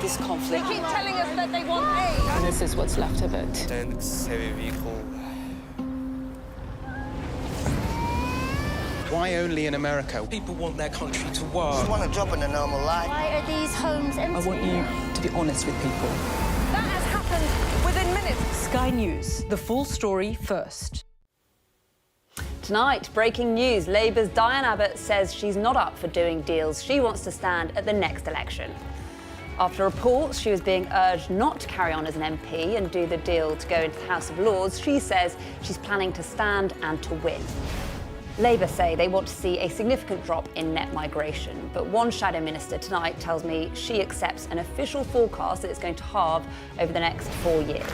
this conflict. They keep telling us that they want aid. And this is what's left of it. Tanks, heavy vehicle. Why only in America? People want their country to work. You want to jump in a normal life. Why are these homes empty? I want you to be honest with people. That has happened within minutes. Sky News, the full story first. Tonight, breaking news. Labour's Diane Abbott says she's not up for doing deals. She wants to stand at the next election. After reports she was being urged not to carry on as an MP and do the deal to go into the House of Lords, she says she's planning to stand and to win. Labour say they want to see a significant drop in net migration, but one shadow minister tonight tells me she accepts an official forecast that it's going to halve over the next 4 years.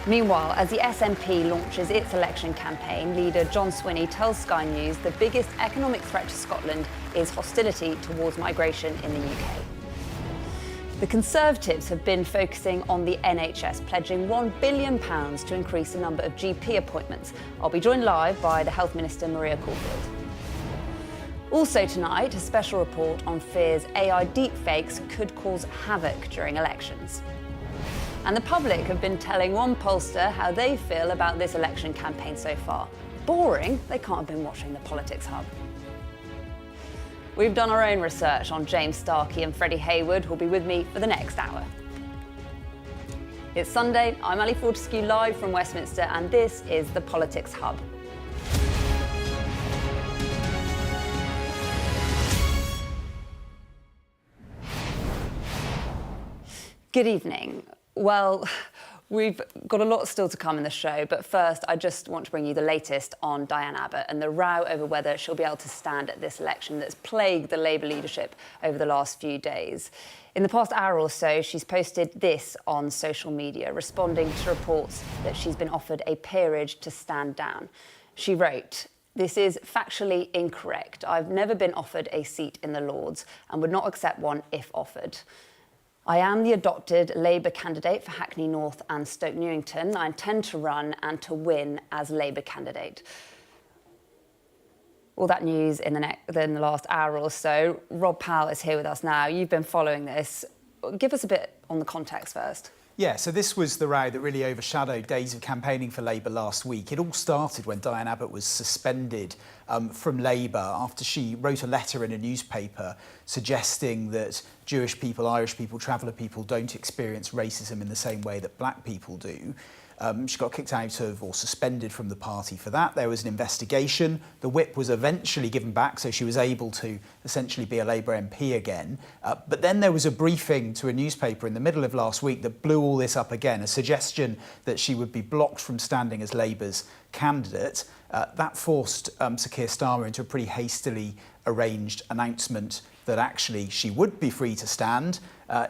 Meanwhile, as the SNP launches its election campaign, leader John Swinney tells Sky News the biggest economic threat to Scotland is hostility towards migration in the UK. The Conservatives have been focusing on the NHS, pledging £1 billion to increase the number of GP appointments. I'll be joined live by the Health Minister, Maria Caulfield. Also tonight, a special report on fears AI deepfakes could cause havoc during elections. And the public have been telling one pollster how they feel about this election campaign so far. Boring? They can't have been watching the Politics Hub. We've done our own research on James Starkie and Freddie Haywa, who'll be with me for the next hour. It's Sunday, I'm Ali Fortescue live from Westminster, and this is the Politics Hub. Good evening. Well, we've got a lot still to come in the show, but first I just want to bring you the latest on Diane Abbott and the row over whether she'll be able to stand at this election that's plagued the Labour leadership over the last few days. In the past hour or so, she's posted this on social media, responding to reports that she's been offered a peerage to stand down. She wrote, "This is factually incorrect. I've never been offered a seat in the Lords and would not accept one if offered. I am the adopted Labour candidate for Hackney North and Stoke Newington. I intend to run and to win as Labour candidate." All that news in the last hour or so. Rob Powell is here with us now. You've been following this. Give us a bit on the context first. Yeah, so this was the row that really overshadowed days of campaigning for Labour last week. It all started when Diane Abbott was suspended from Labour after she wrote a letter in a newspaper suggesting that Jewish people, Irish people, traveller people don't experience racism in the same way that black people do. She got kicked out of or suspended from the party for that. There was an investigation. The whip was eventually given back, so she was able to essentially be a Labour MP again. But then there was a briefing to a newspaper in the middle of last week that blew all this up again, a suggestion that she would be blocked from standing as Labour's candidate. That forced Sir Keir Starmer into a pretty hastily arranged announcement that actually she would be free to stand.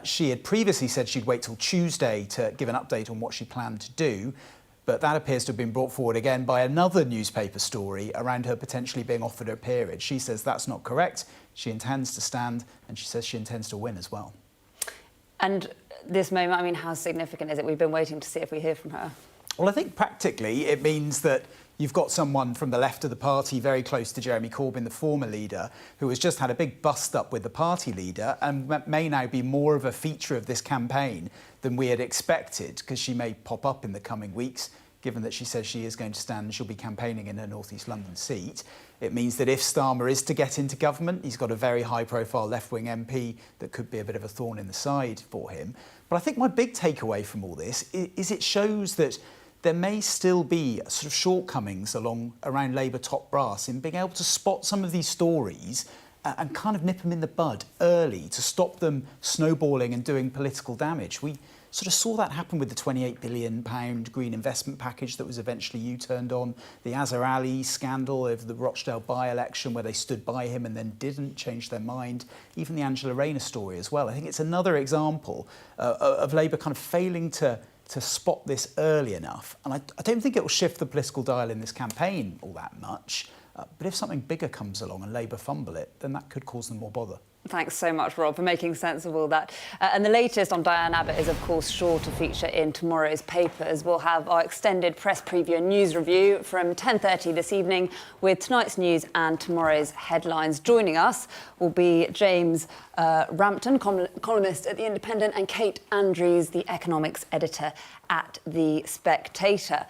She had previously said she'd wait till Tuesday to give an update on what she planned to do, but that appears to have been brought forward again by another newspaper story around her potentially being offered a peerage. She says that's not correct. She intends to stand, and she says she intends to win as well. And this moment, I mean, how significant is it? We've been waiting to see if we hear from her. Well, I think practically it means that you've got someone from the left of the party very close to Jeremy Corbyn, the former leader, who has just had a big bust-up with the party leader and may now be more of a feature of this campaign than we had expected, because she may pop up in the coming weeks, given that she says she is going to stand and she'll be campaigning in her North East London seat. It means that if Starmer is to get into government, he's got a very high-profile left-wing MP that could be a bit of a thorn in the side for him. But I think my big takeaway from all this is it shows that there may still be sort of shortcomings around Labour top brass in being able to spot some of these stories and kind of nip them in the bud early to stop them snowballing and doing political damage. We sort of saw that happen with the £28 billion green investment package that was eventually U-turned on, the Azhar Ali scandal over the Rochdale by-election where they stood by him and then didn't change their mind, even the Angela Rayner story as well. I think it's another example of Labour kind of failing to spot this early enough. And I don't think it will shift the political dial in this campaign all that much. But if something bigger comes along and Labour fumble it, then that could cause them more bother. Thanks so much, Rob, for making sense of all that. And the latest on Diane Abbott is, of course, sure to feature in tomorrow's papers. We'll have our extended press preview and news review from 10:30 this evening with tonight's news and tomorrow's headlines. Joining us will be James Rampton, columnist at The Independent, and Kate Andrews, the economics editor at The Spectator.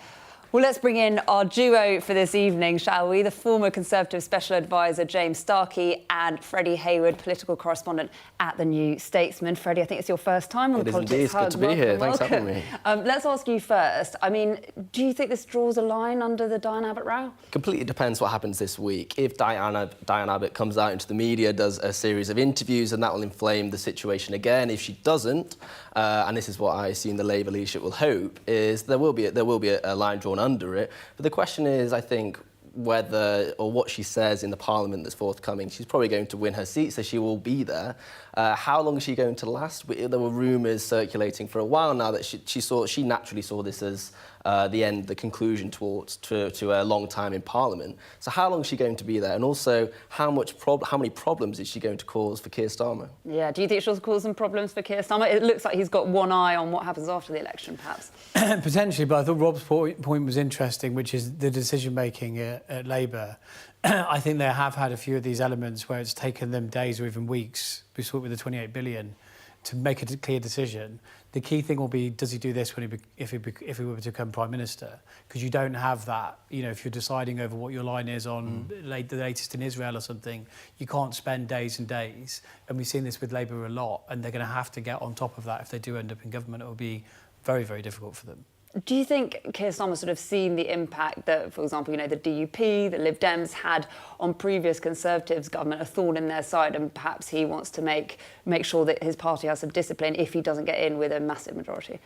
Well, let's bring in our duo for this evening, shall we? The former Conservative Special Advisor, James Starkie, and Freddie Haywa, political correspondent at The New Statesman. Freddie, I think it's your first time on the Politics Hub. It is indeed. It's good to be here. Thanks for having me. Let's ask you first. I mean, do you think this draws a line under the Diane Abbott row? Completely depends what happens this week. If Diane Abbott comes out into the media, does a series of interviews, and that will inflame the situation again. If she doesn't, and this is what I assume the Labour leadership will hope, is there will be a line drawn under it. But the question is, I think, whether or what she says in the Parliament that's forthcoming. She's probably going to win her seat, so she will be there. How long is she going to last? There were rumours circulating for a while now that she naturally saw this as the conclusion to a long time in Parliament. So how long is she going to be there? And also, how many problems is she going to cause for Keir Starmer? Yeah, do you think she'll cause some problems for Keir Starmer? It looks like he's got one eye on what happens after the election, perhaps. Potentially, but I thought Rob's point was interesting, which is the decision-making at Labour. I think they have had a few of these elements where it's taken them days or even weeks, we saw it with the 28 billion, to make a clear decision. The key thing will be, does he do this if he were to become Prime Minister? Because you don't have that. You know, if you're deciding over what your line is on the latest in Israel or something, you can't spend days and days. And we've seen this with Labour a lot, and they're going to have to get on top of that. If they do end up in government, it will be very, very difficult for them. Do you think Keir Starmer's sort of seen the impact that, for example, you know, the DUP, the Lib Dems had on previous Conservatives' government, a thorn in their side, and perhaps he wants to make sure that his party has some discipline if he doesn't get in with a massive majority?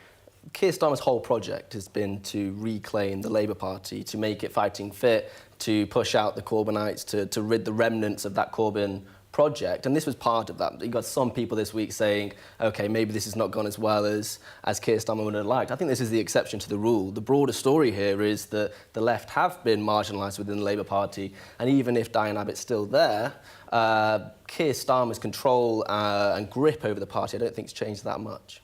Keir Starmer's whole project has been to reclaim the Labour Party, to make it fighting fit, to push out the Corbynites, to rid the remnants of that Corbyn project, and this was part of that. You got some people this week saying, OK, maybe this has not gone as well as Keir Starmer would have liked. I think this is the exception to the rule. The broader story here is that the left have been marginalised within the Labour Party, and even if Diane Abbott's still there, Keir Starmer's control and grip over the party, I don't think it's changed that much.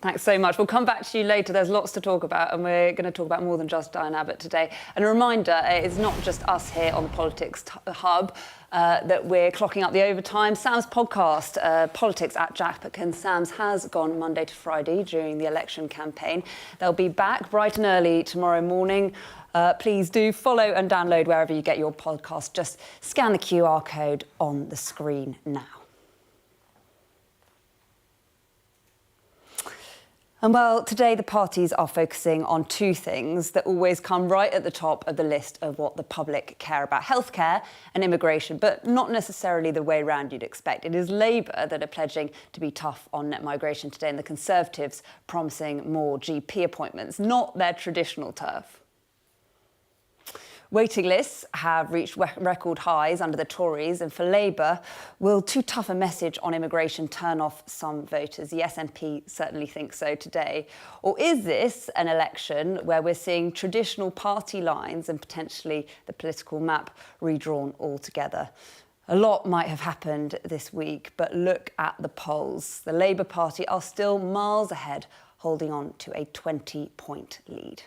Thanks so much. We'll come back to you later. There's lots to talk about, and we're going to talk about more than just Diane Abbott today. And a reminder, it's not just us here on the Politics Hub that we're clocking up the overtime. Sam's podcast, Politics at Jack and Sam's, has gone Monday to Friday during the election campaign. They'll be back bright and early tomorrow morning. Please do follow and download wherever you get your podcast. Just scan the QR code on the screen now. And well, today the parties are focusing on two things that always come right at the top of the list of what the public care about: healthcare and immigration, but not necessarily the way round you'd expect. It is Labour that are pledging to be tough on net migration today, and the Conservatives promising more GP appointments, not their traditional turf. Waiting lists have reached record highs under the Tories, and for Labour, will too tough a message on immigration turn off some voters? The SNP certainly thinks so today. Or is this an election where we're seeing traditional party lines and potentially the political map redrawn altogether? A lot might have happened this week, but look at the polls. The Labour Party are still miles ahead, holding on to a 20-point lead.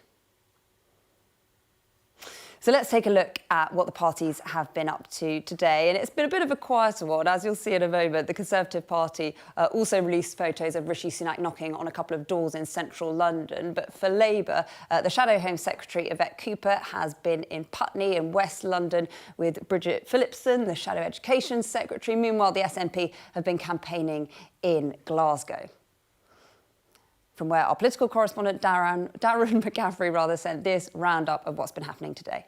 So let's take a look at what the parties have been up to today. And it's been a bit of a quieter one, as you'll see in a moment. The Conservative Party also released photos of Rishi Sunak knocking on a couple of doors in central London. But for Labour, the Shadow Home Secretary, Yvette Cooper, has been in Putney in West London with Bridget Phillipson, the Shadow Education Secretary. Meanwhile, the SNP have been campaigning in Glasgow. From where our political correspondent Darren McCaffrey sent this roundup of what's been happening today.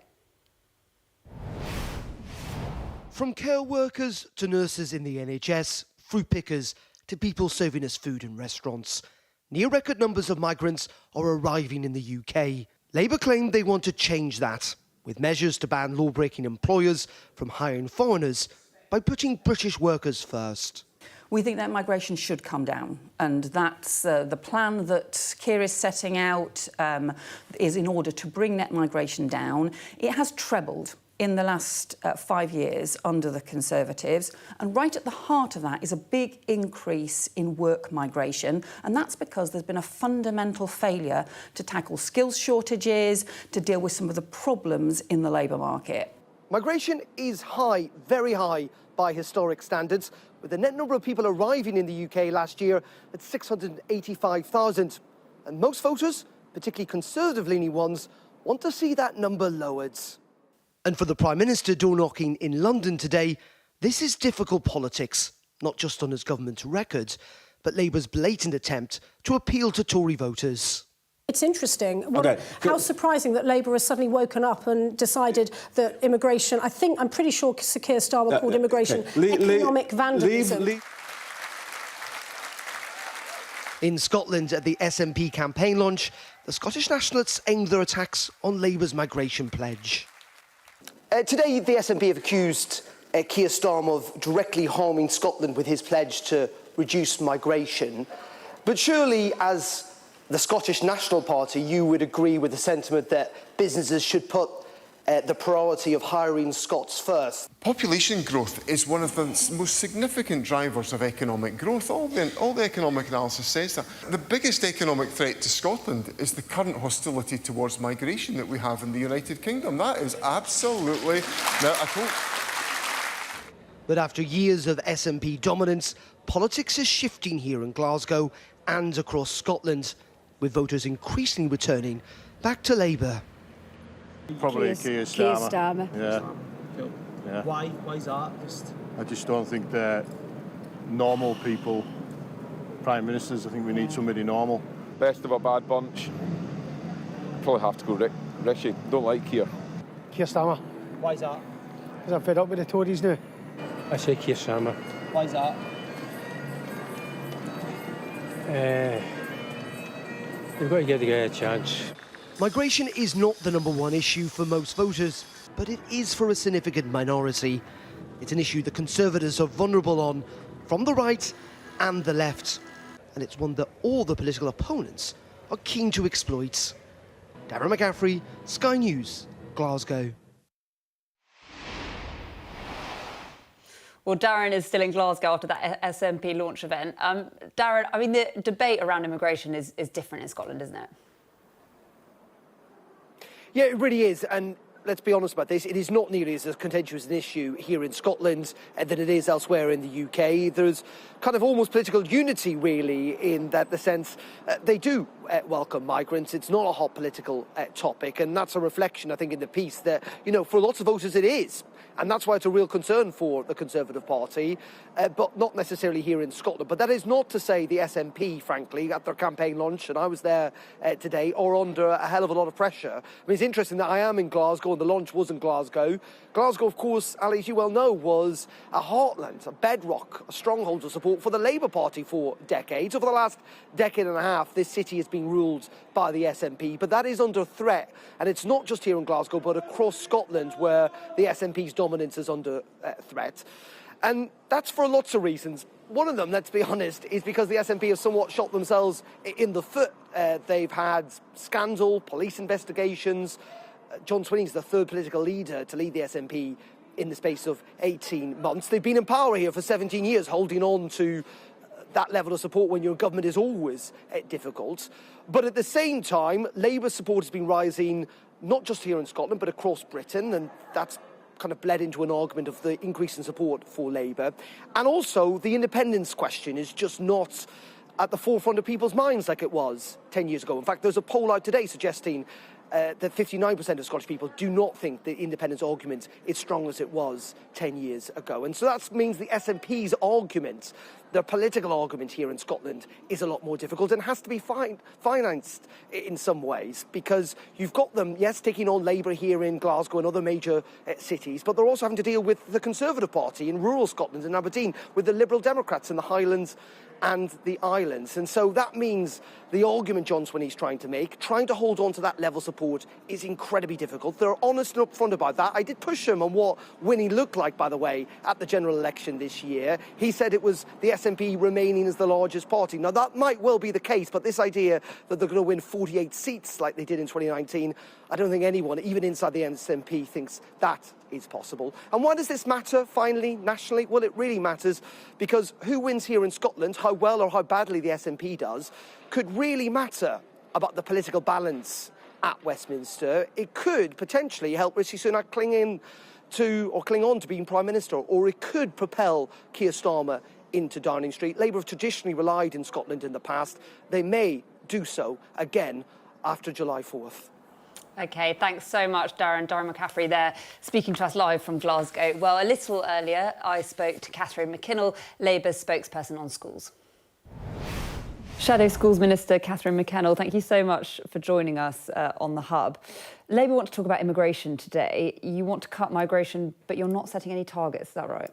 From care workers to nurses in the NHS, fruit pickers to people serving us food in restaurants, near record numbers of migrants are arriving in the UK. Labour claim they want to change that, with measures to ban law-breaking employers from hiring foreigners by putting British workers first. We think that migration should come down, and that's the plan that Keir is setting out is in order to bring net migration down. It has trebled in the last 5 years under the Conservatives, and right at the heart of that is a big increase in work migration, and that's because there's been a fundamental failure to tackle skills shortages, to deal with some of the problems in the labour market. Migration is high, very high by historic standards, with the net number of people arriving in the UK last year at 685,000. And most voters, particularly Conservative-leaning ones, want to see that number lowered. And for the Prime Minister door-knocking in London today, this is difficult politics, not just on his government's record, but Labour's blatant attempt to appeal to Tory voters. It's interesting. How surprising that Labour has suddenly woken up and decided that immigration, I'm pretty sure Sir Keir Starmer called immigration economic vandalism. In Scotland, at the SNP campaign launch, the Scottish Nationalists aimed their attacks on Labour's migration pledge. Today, the SNP have accused Keir Starmer of directly harming Scotland with his pledge to reduce migration. But surely, as the Scottish National Party, you would agree with the sentiment that businesses should put the priority of hiring Scots first. Population growth is one of the most significant drivers of economic growth. All the economic analysis says that. The biggest economic threat to Scotland is the current hostility towards migration that we have in the United Kingdom. That is absolutely... But after years of SNP dominance, politics is shifting here in Glasgow and across Scotland, with voters increasingly returning back to Labour. Probably Keir Starmer. Yeah. Why is that? I just don't think that normal people, prime ministers, I think we need somebody normal. Best of a bad bunch. Probably have to go Rishi. Don't like Keir. Keir Starmer. Why is that? Because I'm fed up with the Tories now. I say Keir Starmer. Why is that? We've got to give the guy a chance. Migration is not the #1 issue for most voters, but it is for a significant minority. It's an issue the Conservatives are vulnerable on, from the right and the left. And it's one that all the political opponents are keen to exploit. Darren McGaffrey, Sky News, Glasgow. Well, Darren is still in Glasgow after that SNP launch event. Darren, I mean, the debate around immigration is different in Scotland, isn't it? Yeah, it really is. And let's be honest about this, it is not nearly as contentious an issue here in Scotland than it is elsewhere in the UK. There's kind of almost political unity, really, in that the sense they do welcome migrants. It's not a hot political topic, and that's a reflection, I think, in the piece that, for lots of voters it is. And that's why it's a real concern for the Conservative Party, but not necessarily here in Scotland. But that is not to say the SNP, frankly, at their campaign launch, and I was there today, are under a hell of a lot of pressure. I mean, it's interesting that I am in Glasgow and the launch was in Glasgow. Glasgow, of course, Ali, as you well know, was a heartland, a bedrock, a stronghold of support for the Labour Party for decades. Over the last decade and a half, this city has been ruled by the SNP, but that is under threat. And it's not just here in Glasgow, but across Scotland, where the SNP's dominance is under threat. And that's for lots of reasons. One of them, let's be honest, is because the SNP have somewhat shot themselves in the foot. They've had scandal, police investigations. John Swinney's the third political leader to lead the SNP in the space of 18 months. They've been in power here for 17 years, holding on to that level of support when your government is always difficult. But at the same time, Labour support has been rising, not just here in Scotland, but across Britain, and that's kind of bled into an argument of the increase in support for Labour. And also, the independence question is just not at the forefront of people's minds like it was 10 years ago. In fact, there's a poll out today suggesting that 59% of Scottish people do not think the independence argument is strong as it was 10 years ago. And so that means the SNP's argument, their political argument here in Scotland, is a lot more difficult and has to be financed in some ways, because you've got them, yes, taking on Labour here in Glasgow and other major cities, but they're also having to deal with the Conservative Party in rural Scotland and Aberdeen, with the Liberal Democrats in the Highlands and the islands. And so that means the argument John Swinney's trying to make, trying to hold on to that level of support, is incredibly difficult. They're honest and upfront about that. I did push him on what winning looked like, by the way, at the general election this year. He said it was the SNP remaining as the largest party. Now, that might well be the case, but this idea that they're going to win 48 seats like they did in 2019, I don't think anyone, even inside the SNP, thinks that is possible. And why does this matter, finally, nationally? Well, it really matters because who wins here in Scotland, how well or how badly the SNP does, could really matter about the political balance at Westminster. It could potentially help Rishi Sunak cling on to being Prime Minister, or it could propel Keir Starmer into Downing Street. Labour have traditionally relied in Scotland in the past. They may do so again after July 4th. OK, thanks so much, Darren. Darren McCaffrey there, speaking to us live from Glasgow. Well, a little earlier, I spoke to Catherine McKinnell, Labour's spokesperson on schools. Shadow Schools Minister Catherine McKinnell, thank you so much for joining us on The Hub. Labour want to talk about immigration today. You want to cut migration, but you're not setting any targets, is that right?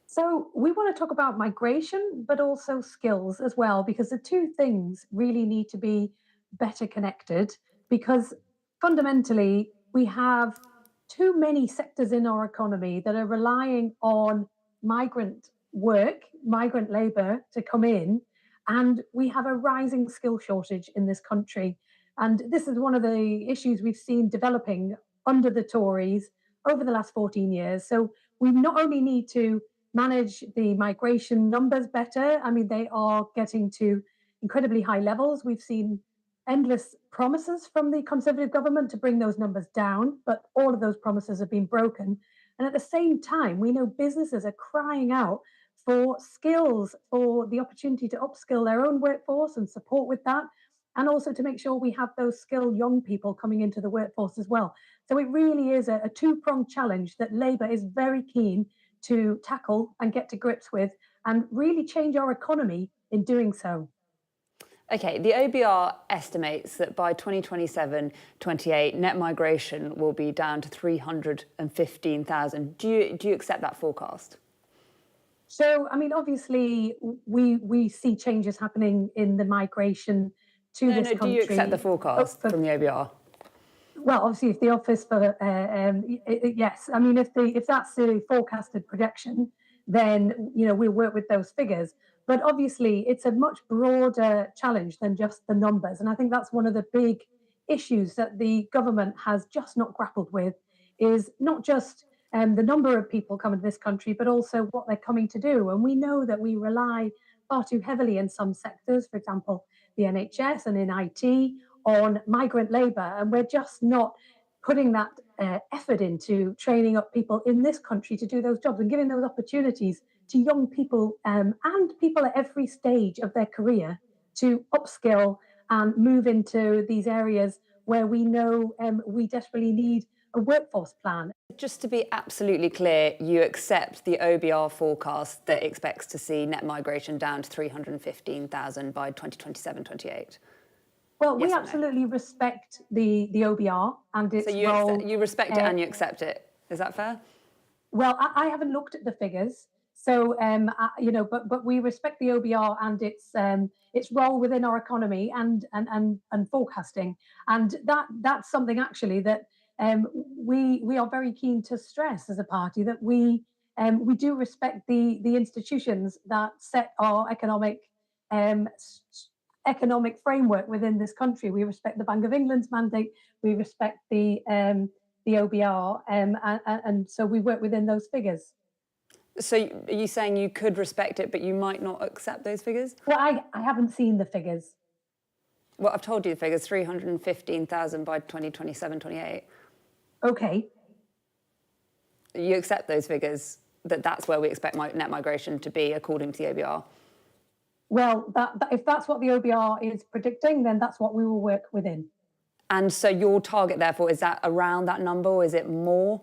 So we want to talk about migration, but also skills as well, because the two things really need to be better connected, because fundamentally we have too many sectors in our economy that are relying on migrant work, migrant labour to come in, and we have a rising skill shortage in this country. And this is one of the issues we've seen developing under the Tories over the last 14 years. So we not only need to manage the migration numbers better, I mean, they are getting to incredibly high levels. We've seen endless promises from the Conservative government to bring those numbers down, but all of those promises have been broken. And at the same time, we know businesses are crying out for skills, for the opportunity to upskill their own workforce and support with that, and also to make sure we have those skilled young people coming into the workforce as well. So it really is a two-pronged challenge that Labour is very keen to tackle and get to grips with, and really change our economy in doing so. OK, the OBR estimates that by 2027-28, net migration will be down to 315,000. Do you accept that forecast? So, I mean, obviously, we see changes happening in the migration to this country. Do you accept the forecast from the OBR? Well, obviously, if the office for yes, I mean, if that's the forecasted projection, then we'll work with those figures. But obviously, it's a much broader challenge than just the numbers, and I think that's one of the big issues that the government has just not grappled with, is not just the number of people coming to this country, but also what they're coming to do. And we know that we rely far too heavily in some sectors, for example, the NHS and in IT, on migrant labour, and we're just not putting that effort into training up people in this country to do those jobs and giving those opportunities to young people and people at every stage of their career to upskill and move into these areas where we know we desperately need a workforce plan. Just to be absolutely clear, you accept the OBR forecast that expects to see net migration down to 315,000 by 2027-28? Well, we absolutely respect the OBR and its role. So you respect it and you accept it. Is that fair? Well, I haven't looked at the figures, so but we respect the OBR and its role within our economy and forecasting, and that's something actually that we are very keen to stress as a party, that we do respect the institutions that set our economic framework within this country. We respect the Bank of England's mandate. We respect the OBR, and so we work within those figures. So are you saying you could respect it, but you might not accept those figures? Well, I haven't seen the figures. Well, I've told you the figures, 315,000 by 2027-28. Okay. You accept those figures, that's where we expect net migration to be, according to the OBR? Well, if that's what the OBR is predicting, then that's what we will work within. And so your target, therefore, is that around that number, or is it more?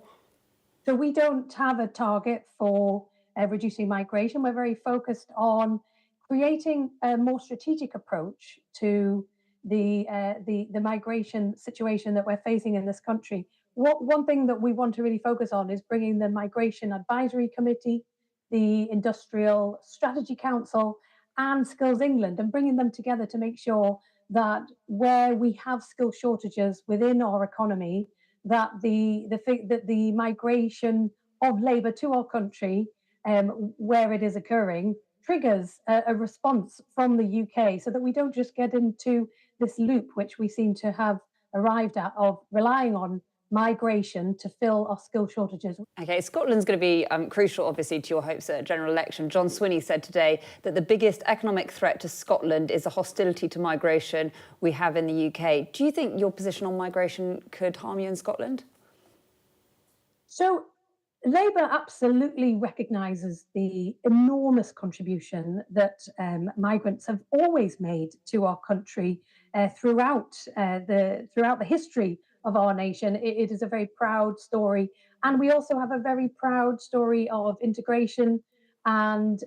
So we don't have a target for reducing migration. We're very focused on creating a more strategic approach to the migration situation that we're facing in this country. One thing that we want to really focus on is bringing the Migration Advisory Committee, the Industrial Strategy Council, and Skills England, and bringing them together to make sure that where we have skill shortages within our economy, that the migration of labour to our country, where it is occurring, triggers a response from the UK so that we don't just get into this loop which we seem to have arrived at of relying on migration to fill our skill shortages. OK, Scotland's going to be crucial, obviously, to your hopes at a general election. John Swinney said today that the biggest economic threat to Scotland is the hostility to migration we have in the UK. Do you think your position on migration could harm you in Scotland? So Labour absolutely recognises the enormous contribution that migrants have always made to our country throughout the history of our nation. It is a very proud story, and we also have a very proud story of integration and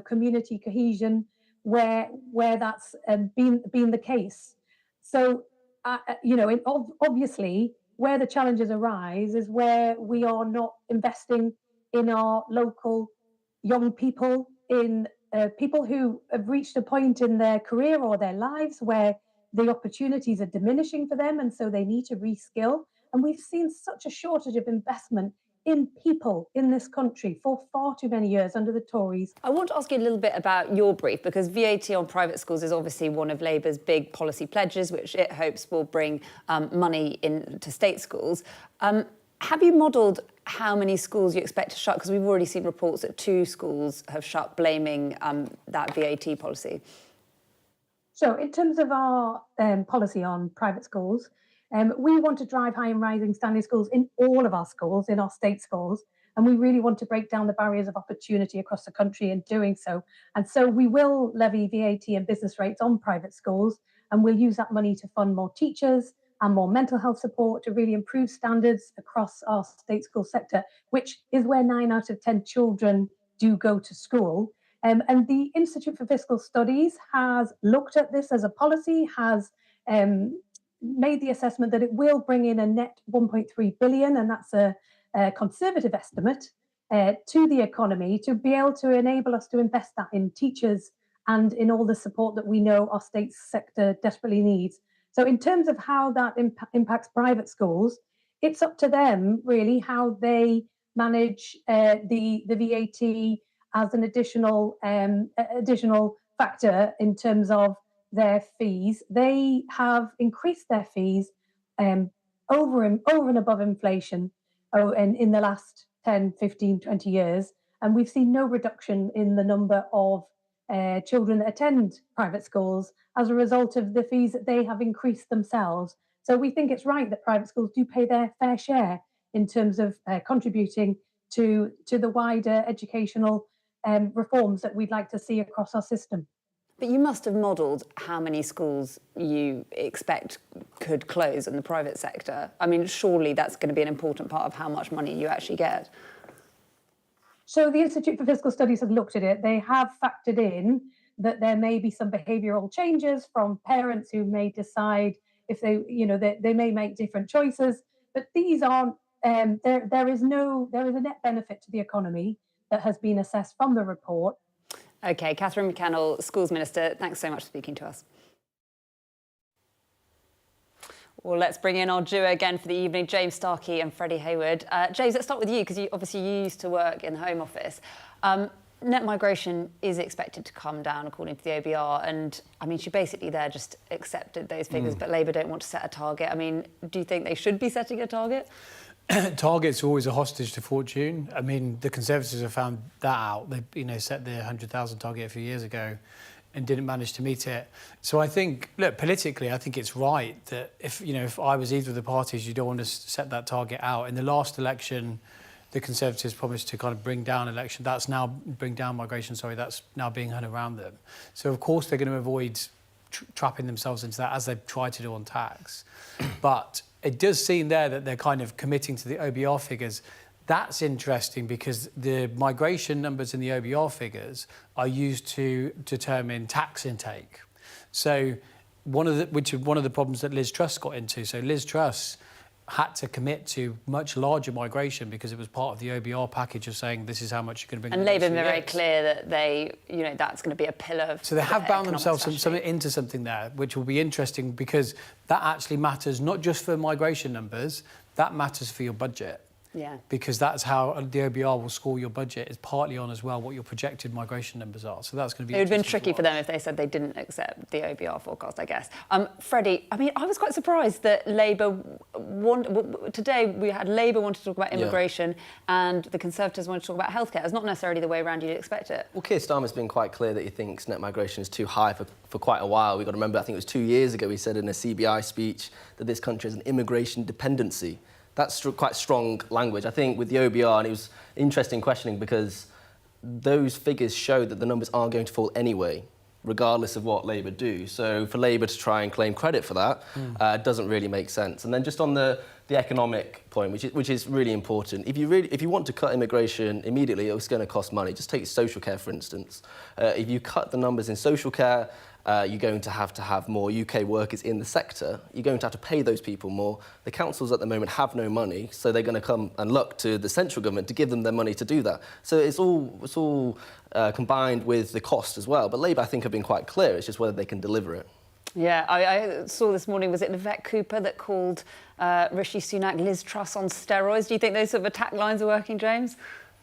community cohesion, where that's been the case. So obviously, where the challenges arise is where we are not investing in our local young people, in people who have reached a point in their career or their lives where the opportunities are diminishing for them, and so they need to reskill. And we've seen such a shortage of investment in people in this country for far too many years under the Tories. I want to ask you a little bit about your brief, because VAT on private schools is obviously one of Labour's big policy pledges, which it hopes will bring money into state schools. Have you modelled how many schools you expect to shut? Because we've already seen reports that 2 schools have shut, blaming that VAT policy. So in terms of our policy on private schools, we want to drive high and rising standing schools in all of our schools, in our state schools, and we really want to break down the barriers of opportunity across the country in doing so. And so we will levy VAT and business rates on private schools, and we'll use that money to fund more teachers and more mental health support to really improve standards across our state school sector, which is where 9 out of 10 children do go to school. And the Institute for Fiscal Studies has looked at this as a policy, has made the assessment that it will bring in a net 1.3 billion, and that's a conservative estimate, to the economy to be able to enable us to invest that in teachers and in all the support that we know our state sector desperately needs. So in terms of how that impacts private schools, it's up to them really how they manage the VAT as an additional factor in terms of their fees. They have increased their fees over and above inflation in the last 10, 15, 20 years. And we've seen no reduction in the number of children that attend private schools as a result of the fees that they have increased themselves. So we think it's right that private schools do pay their fair share in terms of contributing to the wider educational reforms that we'd like to see across our system. But you must have modelled how many schools you expect could close in the private sector. I mean, surely that's going to be an important part of how much money you actually get. So the Institute for Fiscal Studies have looked at it. They have factored in that there may be some behavioural changes from parents who may decide if they may make different choices. But these aren't. There is a net benefit to the economy that has been assessed from the report. OK, Catherine McKinnell, Schools Minister, thanks so much for speaking to us. Well, let's bring in our duo again for the evening, James Starkie and Freddie Haywa. James, let's start with you, because you used to work in the Home Office. Net migration is expected to come down, according to the OBR, and, I mean, she basically there just accepted those figures, but Labour don't want to set a target. I mean, do you think they should be setting a target? Targets are always a hostage to fortune. I mean, the Conservatives have found that out. They set the 100,000 target a few years ago and didn't manage to meet it. So I think, look, politically, I think it's right that if I was either of the parties, you don't want to set that target out. In the last election, the Conservatives promised to kind of bring down migration. That's now being had around them. So of course they're going to avoid trapping themselves into that, as they've tried to do on tax. But it does seem there that they're kind of committing to the OBR figures. That's interesting because the migration numbers in the OBR figures are used to determine tax intake. So one of the problems that Liz Truss got into. So Liz Truss had to commit to much larger migration because it was part of the OBR package of saying this is how much you're going to bring. And Labour have been very clear that that's going to be a pillar. So they have bound themselves into something there, which will be interesting because that actually matters not just for migration numbers, that matters for your budget. Yeah. Because that's how the OBR will score your budget, is partly on as well what your projected migration numbers are. So that's going to be... It would have been tricky for them if they said they didn't accept the OBR forecast, I guess. Freddie, I mean, I was quite surprised that Labour... Today we had Labour wanted to talk about immigration and the Conservatives wanted to talk about healthcare. It's not necessarily the way around you'd expect it. Well, Keir Starmer's been quite clear that he thinks net migration is too high for quite a while. We've got to remember, I think it was 2 years ago, he said in a CBI speech that this country has an immigration dependency. That's quite strong language. I think with the OBR, and it was interesting questioning because those figures show that the numbers are going to fall anyway, regardless of what Labour do. So for Labour to try and claim credit for that doesn't really make sense. And then just on the economic point, which is really important, if you want to cut immigration immediately, it's going to cost money. Just take social care, for instance. If you cut the numbers in social care, you're going to have more UK workers in the sector. You're going to have to pay those people more. The councils at the moment have no money, so they're going to come and look to the central government to give them their money to do that. So it's all combined with the cost as well. But Labour, I think, have been quite clear. It's just whether they can deliver it. Yeah, I saw this morning, was it Vivek Cooper that called Rishi Sunak Liz Truss on steroids? Do you think those sort of attack lines are working, James?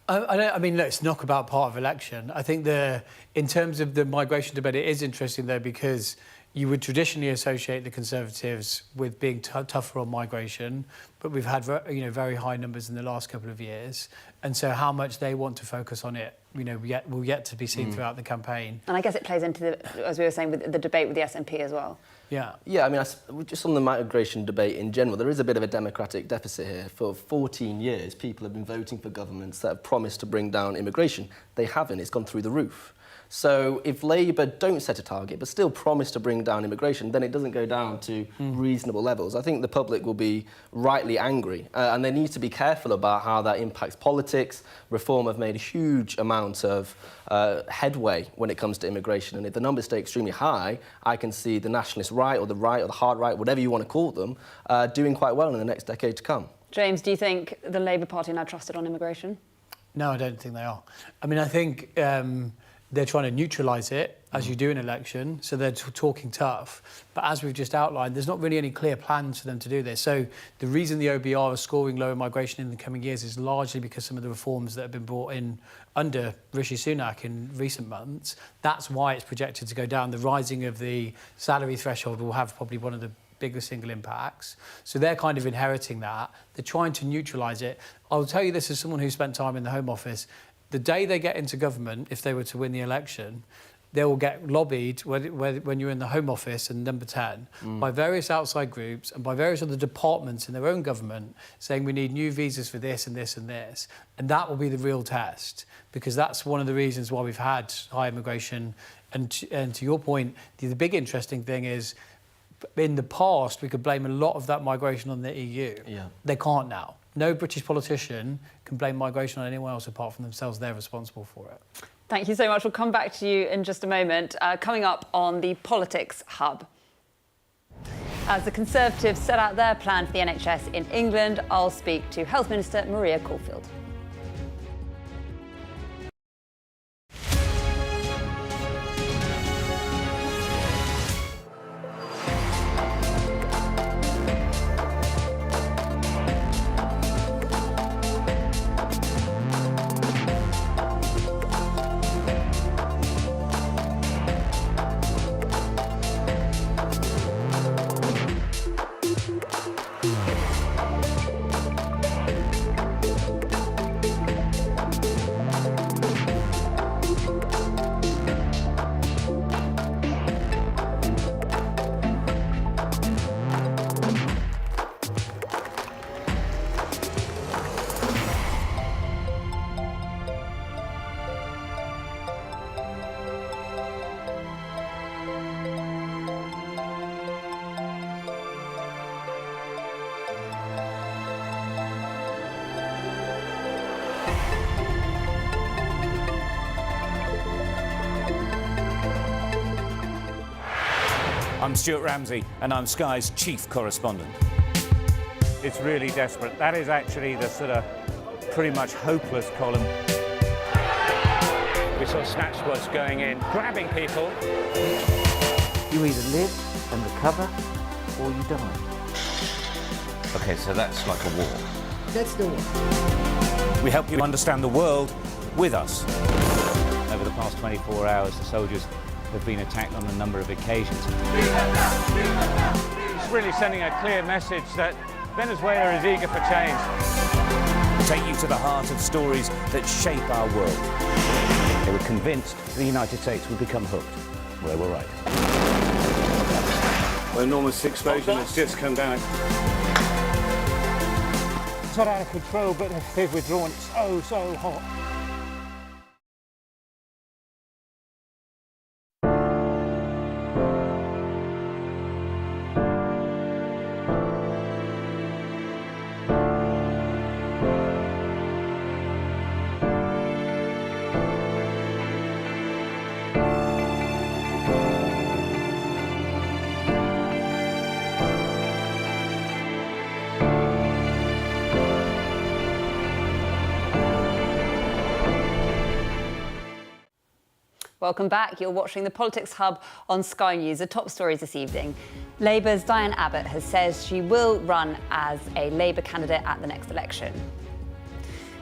I mean, look, it's a knockabout part of election. I think in terms of the migration debate, it is interesting, though, because you would traditionally associate the Conservatives with being tougher on migration, but we've had very high numbers in the last couple of years. And so how much they want to focus on it, will yet to be seen throughout the campaign. And I guess it plays into, as we were saying, with the debate with the SNP as well. Yeah. Yeah, I mean, just on the migration debate in general, there is a bit of a democratic deficit here. For 14 years, people have been voting for governments that have promised to bring down immigration. They haven't. It's gone through the roof. So if Labour don't set a target but still promise to bring down immigration, then it doesn't go down to reasonable levels. I think the public will be rightly angry and they need to be careful about how that impacts politics. Reform have made a huge amount of headway when it comes to immigration, and if the numbers stay extremely high, I can see the nationalist right or the hard right, whatever you want to call them, doing quite well in the next decade to come. James, do you think the Labour Party are now trusted on immigration? No, I don't think they are. I mean, I think... they're trying to neutralise it, as you do in election, so they're talking tough. But as we've just outlined, there's not really any clear plans for them to do this. So the reason the OBR is scoring lower migration in the coming years is largely because some of the reforms that have been brought in under Rishi Sunak in recent months. That's why it's projected to go down. The rising of the salary threshold will have probably one of the biggest single impacts. So they're kind of inheriting that. They're trying to neutralise it. I'll tell you this as someone who spent time in the Home Office. The day they get into government, if they were to win the election, they will get lobbied when you're in the Home Office and number 10 by various outside groups and by various other departments in their own government saying we need new visas for this and this and this. And that will be the real test, because that's one of the reasons why we've had high immigration. And to your point, the big interesting thing is in the past, we could blame a lot of that migration on the EU. Yeah. They can't now. No British politician can blame migration on anyone else apart from themselves. They're responsible for it. Thank you so much. We'll come back to you in just a moment. Coming up on the Politics Hub. As the Conservatives set out their plan for the NHS in England, I'll speak to Health Minister Maria Caulfield. I'm Stuart Ramsey, and I'm Sky's chief correspondent. It's really desperate. That is actually the sort of pretty much hopeless column. We saw snatch squads going in, grabbing people. You either live and recover, or you die. Okay, so that's like a war. That's the one. We help you understand the world with us. Over the past 24 hours, the soldiers have been attacked on a number of occasions. It's really sending a clear message that Venezuela is eager for change. Take you to the heart of stories that shape our world. They were convinced the United States would become hooked. Well, we're right. An enormous explosion has just come down. It's not out of control, but they've withdrawn. It's so hot. Welcome back. You're watching the Politics Hub on Sky News. The top stories this evening. Labour's Diane Abbott has said she will run as a Labour candidate at the next election.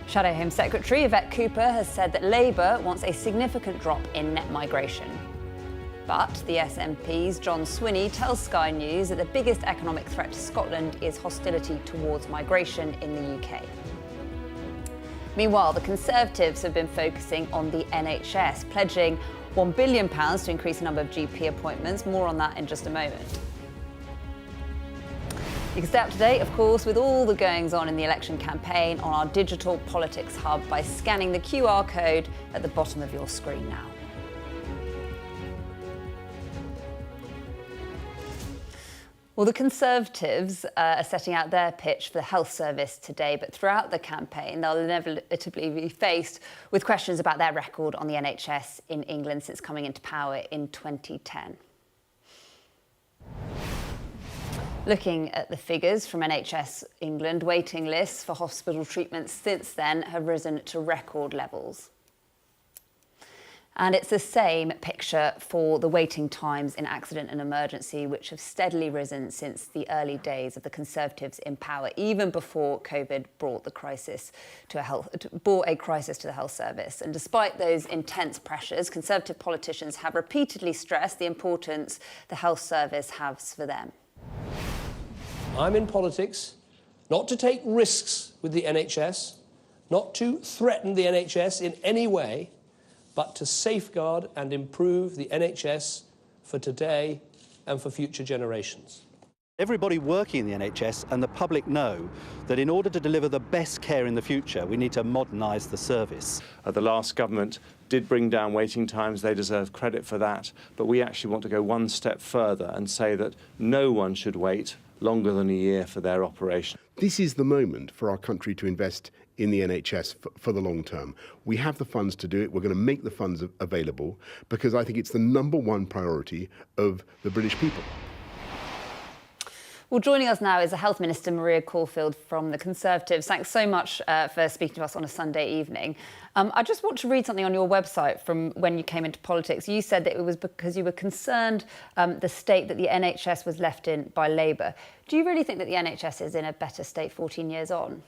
Shadow Home Secretary Yvette Cooper has said that Labour wants a significant drop in net migration. But the SNP's John Swinney tells Sky News that the biggest economic threat to Scotland is hostility towards migration in the UK. Meanwhile, the Conservatives have been focusing on the NHS, pledging £1 billion to increase the number of GP appointments. More on that in just a moment. You can stay up to date, of course, with all the goings-on in the election campaign on our digital politics hub by scanning the QR code at the bottom of your screen now. Well, the Conservatives are setting out their pitch for the health service today, but throughout the campaign, they'll inevitably be faced with questions about their record on the NHS in England since coming into power in 2010. Looking at the figures from NHS England, waiting lists for hospital treatments since then have risen to record levels. And it's the same picture for the waiting times in accident and emergency, which have steadily risen since the early days of the Conservatives in power, even before COVID brought a crisis to the health service. And despite those intense pressures, Conservative politicians have repeatedly stressed the importance the health service has for them. I'm in politics not to take risks with the NHS, not to threaten the NHS in any way, but to safeguard and improve the NHS for today and for future generations. Everybody working in the NHS and the public know that in order to deliver the best care in the future, we need to modernise the service. The last government did bring down waiting times. They deserve credit for that. But we actually want to go one step further and say that no one should wait longer than a year for their operation. This is the moment for our country to invest in the NHS for the long term. We have the funds to do it. We're going to make the funds available because I think it's the #1 priority of the British people. Well, joining us now is the Health Minister, Maria Caulfield from the Conservatives. Thanks so much for speaking to us on a Sunday evening. I just want to read something on your website from when you came into politics. You said that it was because you were concerned the state that the NHS was left in by Labour. Do you really think that the NHS is in a better state 14 years on?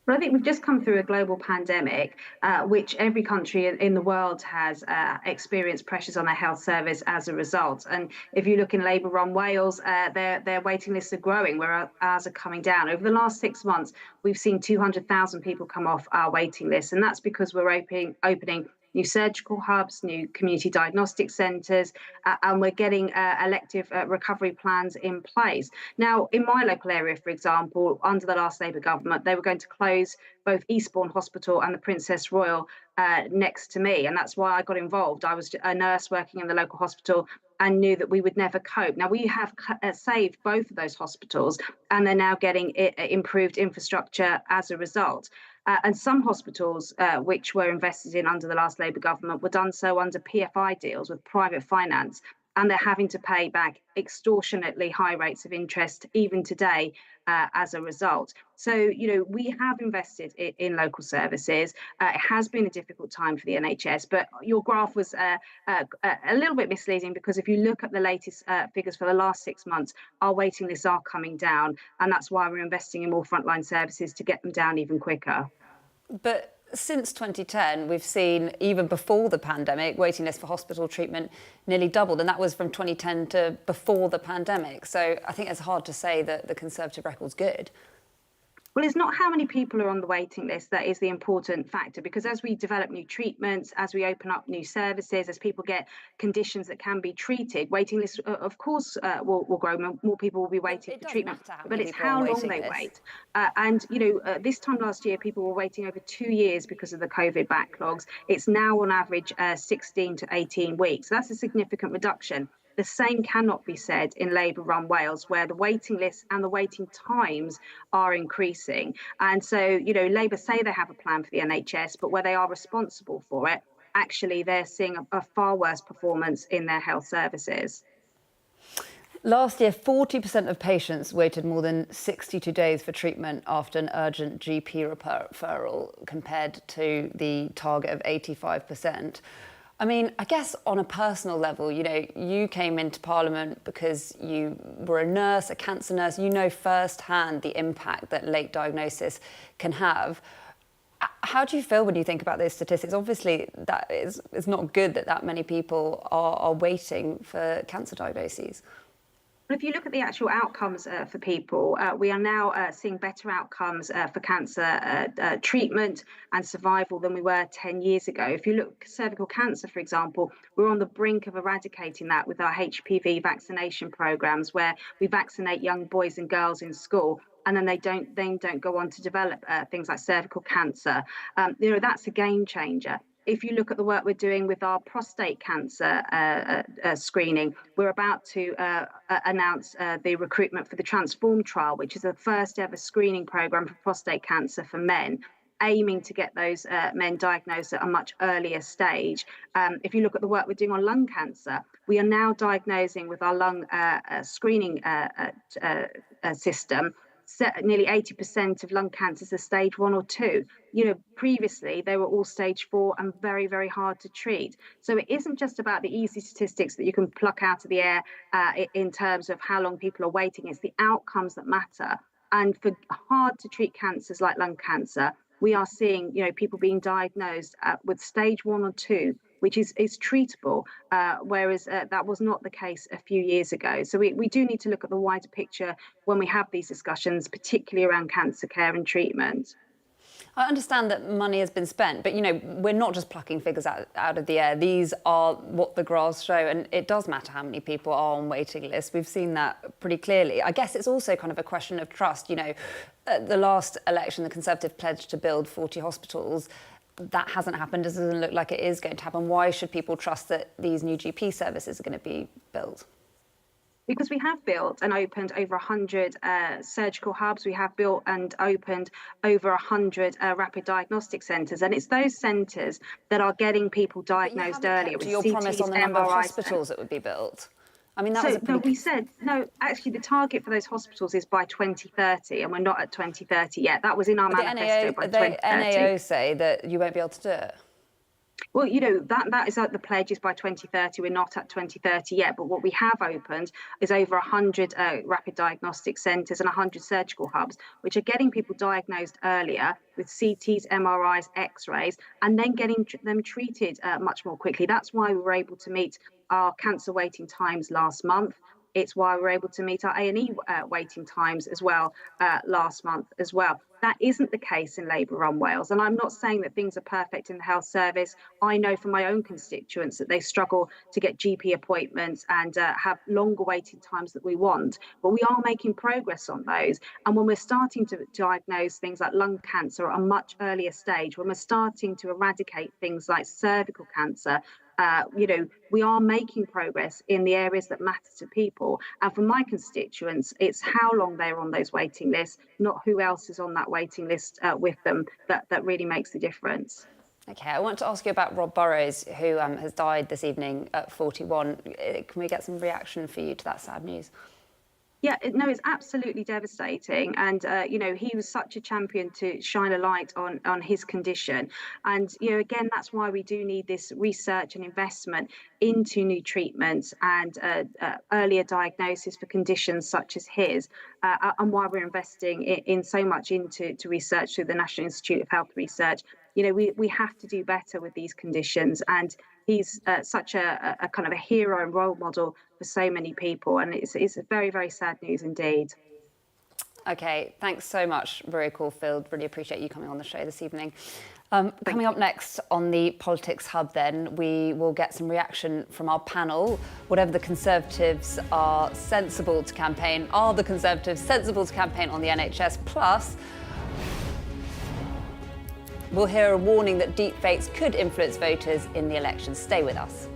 Well, I think we've just come through a global pandemic, which every country in the world has experienced pressures on their health service as a result. And if you look in Labour-run Wales, their waiting lists are growing, where ours are coming down. Over the last 6 months, we've seen 200,000 people come off our waiting list, and that's because we're opening new surgical hubs, new community diagnostic centres, and we're getting elective recovery plans in place. Now, in my local area, for example, under the last Labour government, they were going to close both Eastbourne Hospital and the Princess Royal next to me, and that's why I got involved. I was a nurse working in the local hospital and knew that we would never cope. Now, we have saved both of those hospitals, and they're now getting improved infrastructure as a result. And some hospitals which were invested in under the last Labour government were done so under PFI deals with private finance, and they're having to pay back extortionately high rates of interest even today as a result. So, you know, we have invested in local services. It has been a difficult time for the NHS, but your graph was a little bit misleading, because if you look at the latest figures for the last 6 months, our waiting lists are coming down, and that's why we're investing in more frontline services to get them down even quicker. But since 2010, we've seen, even before the pandemic, waiting lists for hospital treatment nearly doubled, and that was from 2010 to before the pandemic. So I think it's hard to say that the Conservative record's good. Well, it's not how many people are on the waiting list that is the important factor, because as we develop new treatments, as we open up new services, as people get conditions that can be treated, waiting lists, of course, will grow. More people will be waiting for treatment, but it's how long they wait. And, you know, this time last year, people were waiting over 2 years because of the COVID backlogs. It's now on average 16 to 18 weeks. So that's a significant reduction. The same cannot be said in Labour-run Wales, where the waiting lists and the waiting times are increasing. And so, you know, Labour say they have a plan for the NHS, but where they are responsible for it, actually they're seeing a far worse performance in their health services. Last year, 40% of patients waited more than 62 days for treatment after an urgent GP referral, compared to the target of 85%. I mean, I guess on a personal level, you know, you came into Parliament because you were a nurse, a cancer nurse. You know firsthand the impact that late diagnosis can have. How do you feel when you think about those statistics? Obviously, it's not good that that many people are waiting for cancer diagnoses. If you look at the actual outcomes for people, we are now seeing better outcomes for cancer treatment and survival than we were 10 years ago. If you look at cervical cancer, for example, we're on the brink of eradicating that with our HPV vaccination programs, where we vaccinate young boys and girls in school, and then they don't go on to develop things like cervical cancer. You know, that's a game changer. If you look at the work we're doing with our prostate cancer screening, we're about to announce the recruitment for the Transform trial, which is the first ever screening program for prostate cancer for men, aiming to get those men diagnosed at a much earlier stage. If you look at the work we're doing on lung cancer, we are now diagnosing with our lung screening system. Nearly 80% of lung cancers are stage 1 or 2. You know, previously they were all stage 4 and very, very hard to treat. So it isn't just about the easy statistics that you can pluck out of the air in terms of how long people are waiting. It's the outcomes that matter. And for hard to treat cancers like lung cancer, we are seeing, you know, people being diagnosed with stage 1 or 2, which is treatable, whereas that was not the case a few years ago. So we do need to look at the wider picture when we have these discussions, particularly around cancer care and treatment. I understand that money has been spent, but, you know, we're not just plucking figures out of the air. These are what the graphs show, and it does matter how many people are on waiting lists. We've seen that pretty clearly. I guess it's also kind of a question of trust. You know, at the last election, the Conservative pledged to build 40 hospitals. That hasn't happened. It doesn't look like it is going to happen. Why should people trust that these new GP services are going to be built? Because we have built and opened over 100 surgical hubs. We have built and opened over 100 rapid diagnostic centres. And it's those centres that are getting people diagnosed earlier with your CTs, promise on the number of hospitals that would be built. I mean, that was we said, no, actually the target for those hospitals is by 2030, and we're not at 2030 yet. That was in our manifesto by 2030. The NAO say that you won't be able to do it. Well, you know, that is the pledge is by 2030. We're not at 2030 yet, but what we have opened is over 100 rapid diagnostic centres and 100 surgical hubs, which are getting people diagnosed earlier with CTs, MRIs, X-rays, and then getting them treated much more quickly. That's why we were able to meet our cancer waiting times last month. It's why we're able to meet our A&E waiting times as well last month as well. That isn't the case in Labour-run Wales. And I'm not saying that things are perfect in the health service. I know from my own constituents that they struggle to get GP appointments and have longer waiting times that we want. But we are making progress on those. And when we're starting to diagnose things like lung cancer at a much earlier stage, when we're starting to eradicate things like cervical cancer, you know, we are making progress in the areas that matter to people. And for my constituents, it's how long they're on those waiting lists, not who else is on that waiting list with them, that really makes the difference. OK, I want to ask you about Rob Burrows, who has died this evening at 41. Can we get some reaction for you to that sad news? Yeah, no, it's absolutely devastating. And, you know, he was such a champion to shine a light on his condition. And, you know, again, that's why we do need this research and investment into new treatments and earlier diagnosis for conditions such as his, and why we're investing in so much into research through the National Institute of Health Research. You know, we have to do better with these conditions. And he's such a kind of a hero and role model for so many people, and it's very, very sad news indeed. Okay, thanks so much, Maria Caulfield. Really appreciate you coming on the show this evening. Coming up next on the Politics Hub then, we will get some reaction from our panel. Whatever the Conservatives are sensible to campaign, are the Conservatives sensible to campaign on the NHS? Plus, we'll hear a warning that deepfakes could influence voters in the election. Stay with us.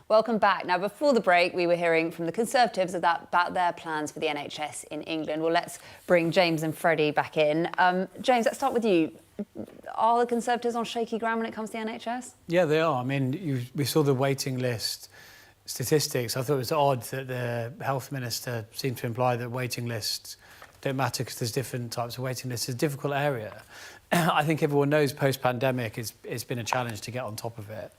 Welcome back. Now, before the break, we were hearing from the Conservatives about their plans for the NHS in England. Well, let's bring James and Freddie back in. James, let's start with you. Are the Conservatives on shaky ground when it comes to the NHS? Yeah, they are. I mean, we saw the waiting list statistics. I thought it was odd that the health minister seemed to imply that waiting lists don't matter because there's different types of waiting lists. It's a difficult area. I think everyone knows post-pandemic it's been a challenge to get on top of it.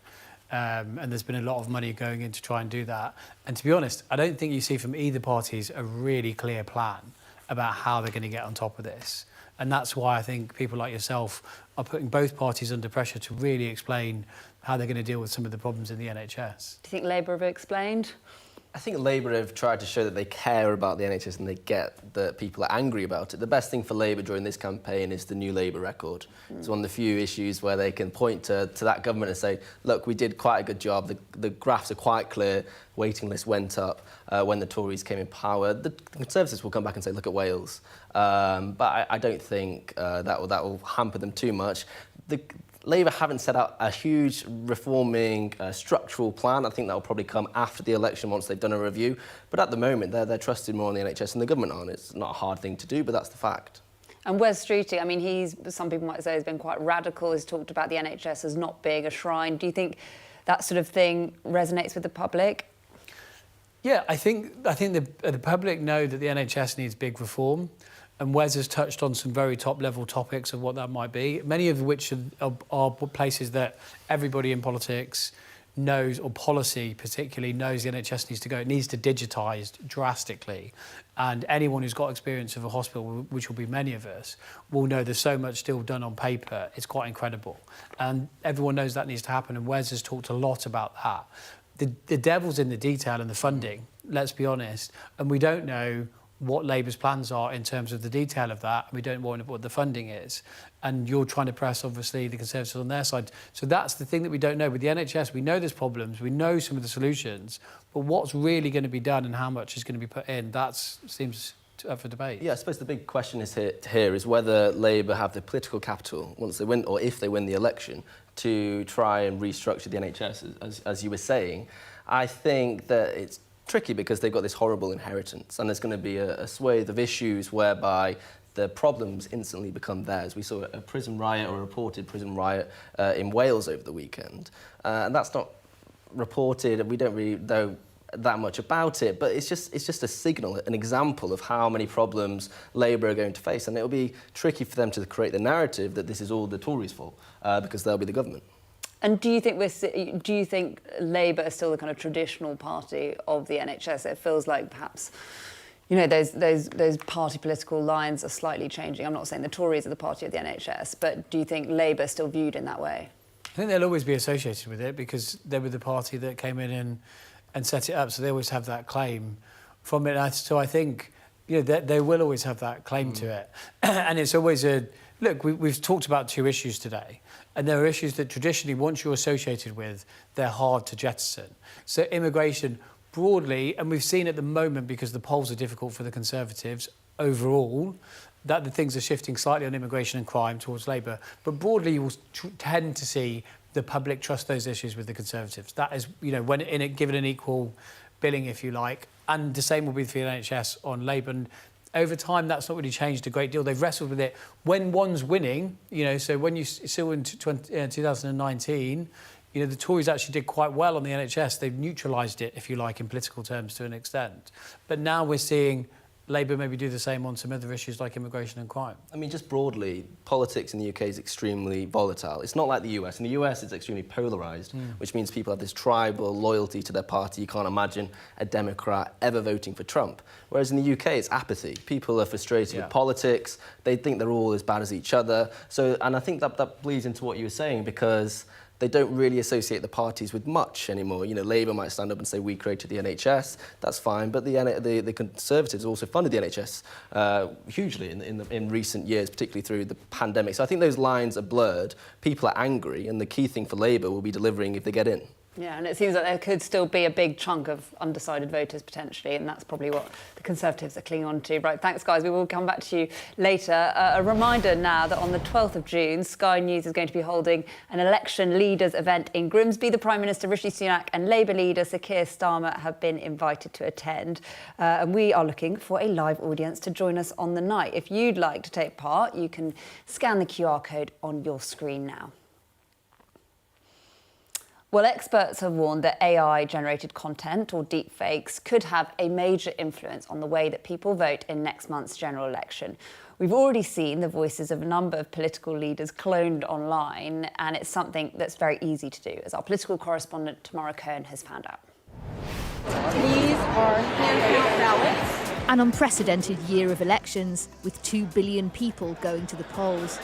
And there's been a lot of money going in to try and do that. And to be honest, I don't think you see from either parties a really clear plan about how they're going to get on top of this. And that's why I think people like yourself are putting both parties under pressure to really explain how they're going to deal with some of the problems in the NHS. Do you think Labour have explained? I think Labour have tried to show that they care about the NHS and they get that people are angry about it. The best thing for Labour during this campaign is the new Labour record. It's one of the few issues where they can point to that government and say, look, we did quite a good job. The graphs are quite clear. Waiting list went up when the Tories came in power. The Conservatives will come back and say, look at Wales. But I don't think that will hamper them too much. Labour haven't set out a huge reforming structural plan. I think that will probably come after the election once they've done a review. But at the moment, they're trusted more on the NHS and the government aren't. It's not a hard thing to do, but that's the fact. And Wes Streeting, I mean, some people might say he's been quite radical. He's talked about the NHS as not being a shrine. Do you think that sort of thing resonates with the public? Yeah, I think the public know that the NHS needs big reform. And Wes has touched on some very top-level topics of what that might be, many of which are places that everybody in politics knows, or policy particularly, knows the NHS needs to go. It needs to digitise drastically. And anyone who's got experience of a hospital, which will be many of us, will know there's so much still done on paper. It's quite incredible. And everyone knows that needs to happen, and Wes has talked a lot about that. The devil's in the detail and the funding, let's be honest, and we don't know what Labour's plans are in terms of the detail of that. We don't know what the funding is. And you're trying to press, obviously, the Conservatives on their side. So that's the thing that we don't know. With the NHS, we know there's problems, we know some of the solutions, but what's really going to be done and how much is going to be put in, that seems up for debate. Yeah, I suppose the big question is here is whether Labour have the political capital, once they win, or if they win the election, to try and restructure the NHS, as you were saying. I think that it's tricky because they've got this horrible inheritance and there's going to be a swathe of issues whereby the problems instantly become theirs. We saw a prison riot, or a reported prison riot in Wales over the weekend, and that's not reported, and we don't really know that much about it, but it's just a signal, an example of how many problems Labour are going to face, and it'll be tricky for them to create the narrative that this is all the Tories' fault because they'll be the government. And do you think Labour is still the kind of traditional party of the NHS? It feels like perhaps, you know, those party political lines are slightly changing. I'm not saying the Tories are the party of the NHS, but do you think Labour is still viewed in that way? I think they'll always be associated with it because they were the party that came in and set it up, so they always have that claim from it. So I think, you know, they will always have that claim to it. And it's always look, we've talked about two issues today. And there are issues that traditionally, once you're associated with, they're hard to jettison. So immigration, broadly, and we've seen at the moment, because the polls are difficult for the Conservatives overall, that the things are shifting slightly on immigration and crime towards Labour. But broadly, you will tend to see the public trust those issues with the Conservatives. That is, you know, when given an equal billing, if you like. And the same will be for the NHS on Labour. And over time, that's not really changed a great deal. They've wrestled with it. When one's winning, you know, so when you saw in 2019, you know, the Tories actually did quite well on the NHS. They've neutralised it, if you like, in political terms to an extent. But now we're seeing Labour maybe do the same on some other issues like immigration and crime. I mean, just broadly, politics in the UK is extremely volatile. It's not like the US. In the US, it's extremely polarised, which means people have this tribal loyalty to their party. You can't imagine a Democrat ever voting for Trump. Whereas in the UK, it's apathy. People are frustrated with politics. They think they're all as bad as each other. So, and I think that bleeds into what you were saying, because they don't really associate the parties with much anymore. You know, Labour might stand up and say, we created the NHS, that's fine, but the Conservatives also funded the NHS hugely in recent years, particularly through the pandemic. So I think those lines are blurred. People are angry, and the key thing for Labour will be delivering if they get in. Yeah, and it seems like there could still be a big chunk of undecided voters potentially, and that's probably what the Conservatives are clinging on to. Right, thanks, guys. We will come back to you later. A reminder now that on the 12th of June, Sky News is going to be holding an election leaders event in Grimsby. The Prime Minister, Rishi Sunak, and Labour leader Sir Keir Starmer have been invited to attend. And we are looking for a live audience to join us on the night. If you'd like to take part, you can scan the QR code on your screen now. Well, experts have warned that AI-generated content, or deepfakes, could have a major influence on the way that people vote in next month's general election. We've already seen the voices of a number of political leaders cloned online, and it's something that's very easy to do, as our political correspondent Tamara Cohen has found out. These are hand-count ballots. An unprecedented year of elections, with 2 billion people going to the polls.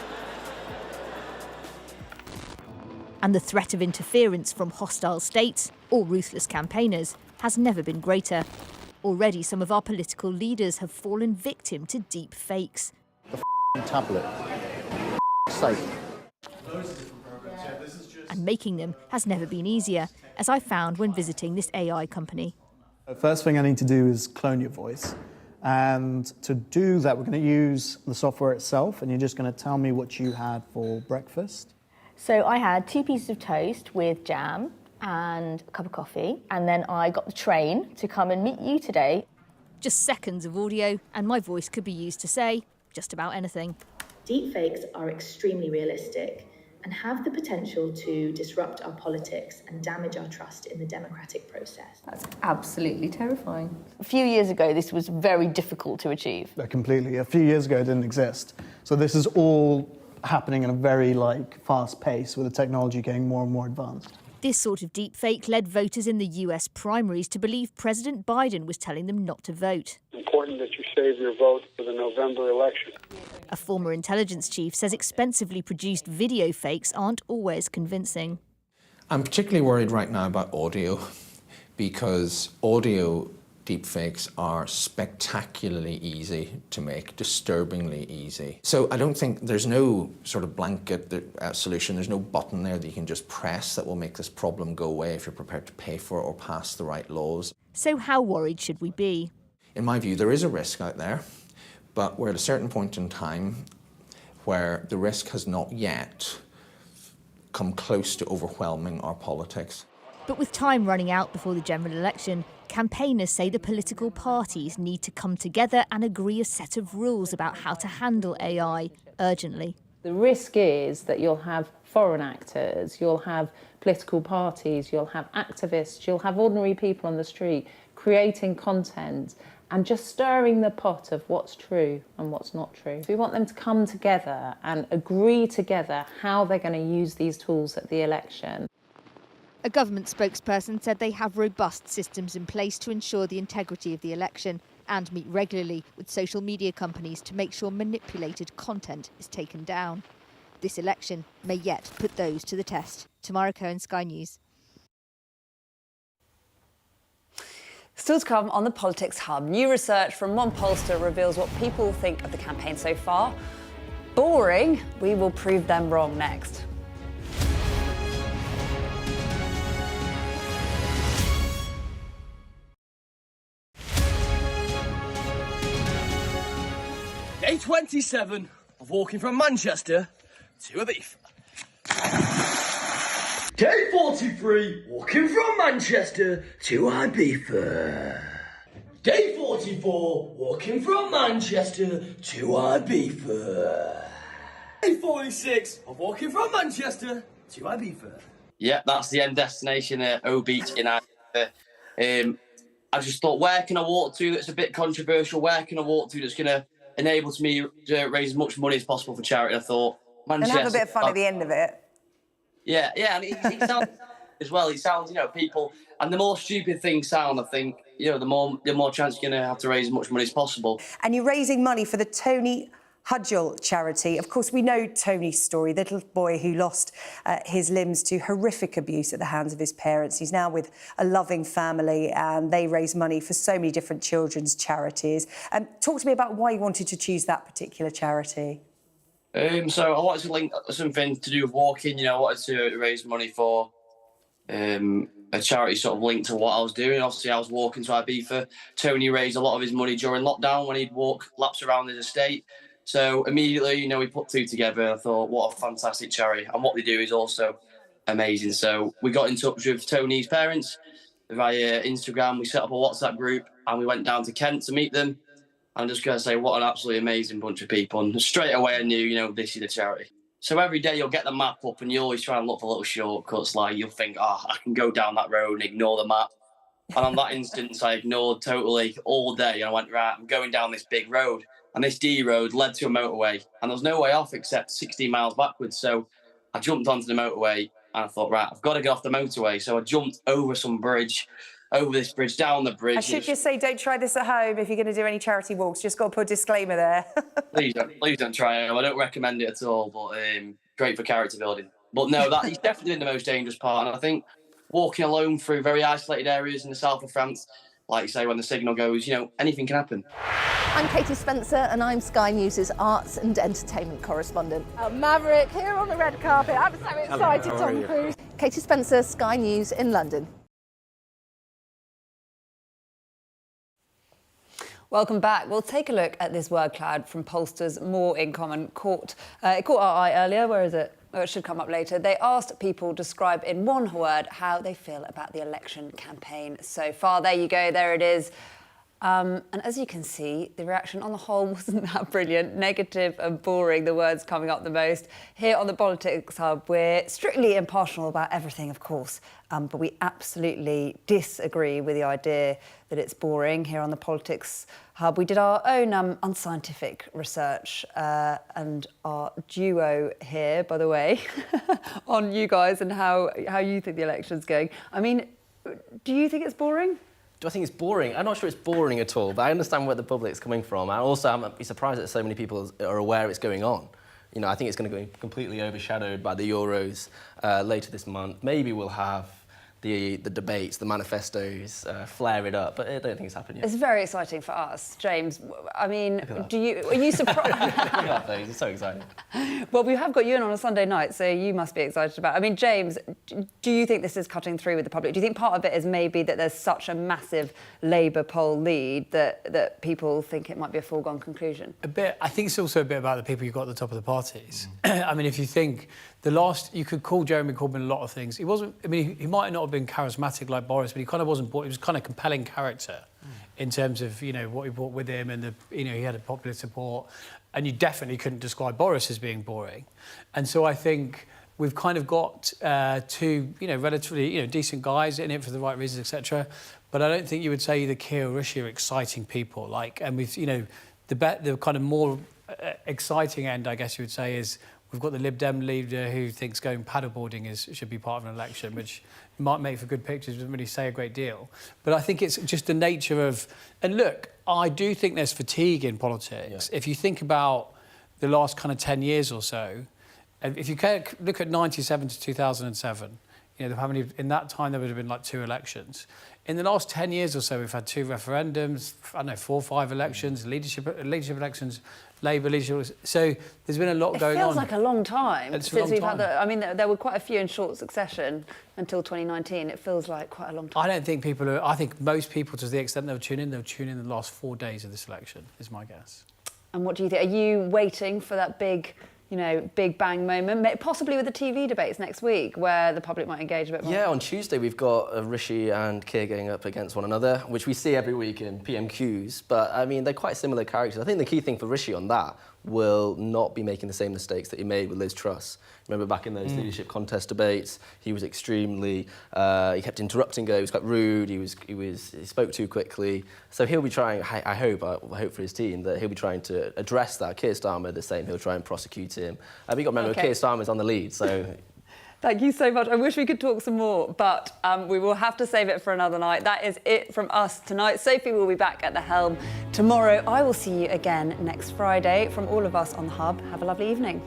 And the threat of interference from hostile states or ruthless campaigners has never been greater. Already some of our political leaders have fallen victim to deep fakes. The tablet. Sake. And making them has never been easier, as I found when visiting this AI company. The first thing I need to do is clone your voice. And to do that, we're going to use the software itself, and you're just going to tell me what you had for breakfast. So I had 2 pieces of toast with jam and a cup of coffee, and then I got the train to come and meet you today. Just seconds of audio, and my voice could be used to say just about anything. Deepfakes are extremely realistic and have the potential to disrupt our politics and damage our trust in the democratic process. That's absolutely terrifying. A few years ago, this was very difficult to achieve. Completely. A few years ago, it didn't exist. So this is all happening in a very fast pace, with the technology getting more and more advanced. This sort of deepfake led voters in the US primaries to believe President Biden was telling them not to vote. It's important that you save your vote for the November election. A former intelligence chief says expensively produced video fakes aren't always convincing. I'm particularly worried right now about audio, because audio deepfakes are spectacularly easy to make, disturbingly easy. So I don't think there's no sort of blanket solution. There's no button there that you can just press that will make this problem go away if you're prepared to pay for it or pass the right laws. So how worried should we be? In my view, there is a risk out there, but we're at a certain point in time where the risk has not yet come close to overwhelming our politics. But with time running out before the general election, campaigners say the political parties need to come together and agree a set of rules about how to handle AI urgently. The risk is that you'll have foreign actors, you'll have political parties, you'll have activists, you'll have ordinary people on the street creating content and just stirring the pot of what's true and what's not true. We want them to come together and agree together how they're going to use these tools at the election. A government spokesperson said they have robust systems in place to ensure the integrity of the election and meet regularly with social media companies to make sure manipulated content is taken down. This election may yet put those to the test. Tamara Cohen, Sky News. Still to come on the Politics Hub. New research from one pollster reveals what people think of the campaign so far. Boring? We will prove them wrong next. Day 27 of walking from Manchester to Ibiza. Day 43, walking from Manchester to Ibiza. Day 44, walking from Manchester to Ibiza. Day 46 of walking from Manchester to Ibiza. Yeah, that's the end destination at O Beach in Ibiza. I just thought, where can I walk to that's a bit controversial? Where can I walk to that's going to enable me to raise as much money as possible for charity? I thought, Manchester. And have a bit of fun at the end of it. Yeah, and it sounds as well. It sounds, people, and the more stupid things sound, I think, the more chance you're going to have to raise as much money as possible. And you're raising money for the Tony Hudgell charity. Of course, we know Tony's story, the little boy who lost his limbs to horrific abuse at the hands of his parents. He's now with a loving family, and they raise money for so many different children's charities. Talk to me about why you wanted to choose that particular charity. So I wanted to link something to do with walking. I wanted to raise money for a charity sort of linked to what I was doing. Obviously, I was walking to Ibiza. Tony raised a lot of his money during lockdown when he'd walk laps around his estate. So immediately, we put two together. I thought, what a fantastic charity. And what they do is also amazing. So we got in touch with Tony's parents via Instagram. We set up a WhatsApp group and we went down to Kent to meet them. I'm just going to say, what an absolutely amazing bunch of people. And straight away, I knew, this is the charity. So every day you'll get the map up and you always try and look for little shortcuts. Like you'll think, I can go down that road and ignore the map. And on that instance, I ignored totally all day. And I went, right, I'm going down this big road. And this D road led to a motorway. And there was no way off except 16 miles backwards. So I jumped onto the motorway and I thought, right, I've got to get off the motorway. So I jumped over this bridge, down the bridge. I should just say, don't try this at home if you're going to do any charity walks. Just got to put a disclaimer there. Please don't try it. I don't recommend it at all, but great for character building. But no, that is definitely the most dangerous part. And I think walking alone through very isolated areas in the south of France. Like you say, when the signal goes, you know, anything can happen. I'm Katie Spencer and I'm Sky News' arts and entertainment correspondent. Maverick here on the red carpet. I'm so excited, Tom Cruise. Katie Spencer, Sky News in London. Welcome back. We'll take a look at this word cloud from pollsters More in Common. It caught our eye earlier. Where is it? Oh, it should come up later. They asked people to describe in one word how they feel about the election campaign so far. There you go. There it is. And as you can see, the reaction on the whole wasn't that brilliant. Negative and boring, the words coming up the most. Here on the Politics Hub, we're strictly impartial about everything, of course, but we absolutely disagree with the idea that it's boring. Here on the Politics Hub, we did our own unscientific research and our duo here, by the way, on you guys and how you think the election's going. I mean, do you think it's boring? Do I think it's boring? I'm not sure it's boring at all, but I understand where the public's coming from. I'm surprised that so many people are aware it's going on. You know, I think it's going to be completely overshadowed by the Euros later this month. Maybe we'll have the debates, the manifestos, flare it up, but I don't think it's happened yet. It's very exciting for us. James, I mean, are you surprised? It's so exciting. Well, we have got you in on a Sunday night, so you must be excited about it. I mean, James, do you think this is cutting through with the public? Do you think part of it is maybe that there's such a massive Labour poll lead that people think it might be a foregone conclusion? A bit. I think it's also a bit about the people you've got at the top of the parties. I mean, if you think you could call Jeremy Corbyn a lot of things. He wasn't. I mean, he might not have been charismatic like Boris, but he kind of wasn't. He was kind of compelling character in terms of what he brought with him, and he had a popular support. And you definitely couldn't describe Boris as being boring. And so I think we've kind of got two relatively decent guys in it for the right reasons, etc. But I don't think you would say either Keir or Rishi are exciting people. And we've the kind of more exciting end, I guess you would say, is we've got the Lib Dem leader who thinks going paddleboarding should be part of an election, which might make for good pictures, doesn't really say a great deal. But I think it's just the nature of... And look, I do think there's fatigue in politics. Yeah. If you think about the last kind of 10 years or so, if you look at 97 to 2007, in that time there would have been like 2 elections. In the last 10 years or so, we've had 2 referendums, 4 or 5 elections, leadership elections, Labour leadership. So there's been a lot going on. It feels like a long time since we've had I mean, there were quite a few in short succession until 2019. It feels like quite a long time. I don't think people are... I think most people, to the extent they'll tune in the last 4 days of this election, is my guess. And what do you think? Are you waiting for that big bang moment, possibly with the TV debates next week, where the public might engage a bit more? Yeah, on Tuesday we've got Rishi and Keir going up against one another, which we see every week in PMQs, but I mean, they're quite similar characters. I think the key thing for Rishi on that will not be making the same mistakes that he made with Liz Truss. Remember back in those leadership contest debates, he was extremely, he kept interrupting her, he was quite rude, he spoke too quickly. So he'll be trying, I hope for his team, that he'll be trying to address that. Keir Starmer the same, he'll try and prosecute him. You've got to remember, Keir Starmer's on the lead, so... Thank you so much. I wish we could talk some more, but we will have to save it for another night. That is it from us tonight. Sophie will be back at the helm tomorrow. I will see you again next Friday. From all of us on The Hub, have a lovely evening.